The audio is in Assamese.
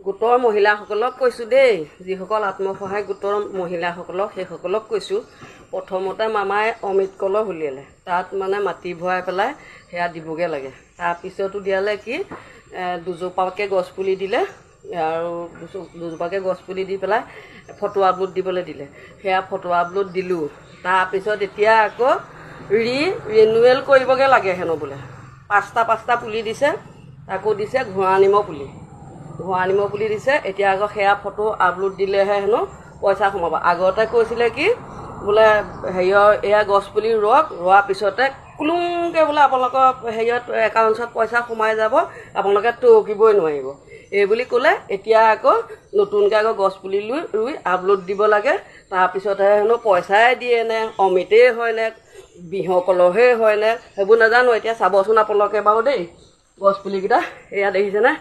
গোটৰ মহিলাসকলক কৈছোঁ দেই, যিসকল আত্মসহায়ক গোটৰ মহিলাসকলক সেইসকলক কৈছোঁ। প্ৰথমতে মামাই অমৃত কলহ উলিয়ালে, তাত মানে মাটি ভৰাই পেলাই সেয়া দিবগৈ লাগে। তাৰপিছতো দিয়ালে কি দুজোপাকৈ গছপুলি দিলে, আৰু দুজোপাকৈ গছপুলি দি পেলাই ফটো আপলোড দিবলৈ দিলে। সেয়া ফটো আপলোড দিলোঁ। তাৰপিছত এতিয়া আকৌ ৰিনুৱেল কৰিবগৈ লাগে হেনো বোলে। পাঁচটা পুলি দিছে, আকৌ দিছে ঘোঁৰা নিমৰ পুলি দিছে। এতিয়া আকৌ সেয়া ফটো আপলোড দিলেহে হেনো পইচা সোমাব। আগতে কৈছিলে কি বোলে হেৰিয়ৰ এয়া গছপুলি ৰোৱাৰ পিছতে কুলুংকৈ বোলে আপোনালোকৰ হেৰিয়ত একাউণ্টছত পইচা সোমাই যাব, আপোনালোকে টকিবই নোৱাৰিব এই বুলি ক'লে। এতিয়া আকৌ নতুনকৈ আকৌ গছপুলি ৰুই আপলোড দিব লাগে। তাৰপিছতহে হেনো পইচাই দিয়ে নে অমৃতেই হয়নে বিহৰ কলহেই হয়নে সেইবোৰ নাজানো। এতিয়া চাবচোন আপোনালোকে বাৰু দেই গছপুলিকেইটা, এয়া দেখিছেনে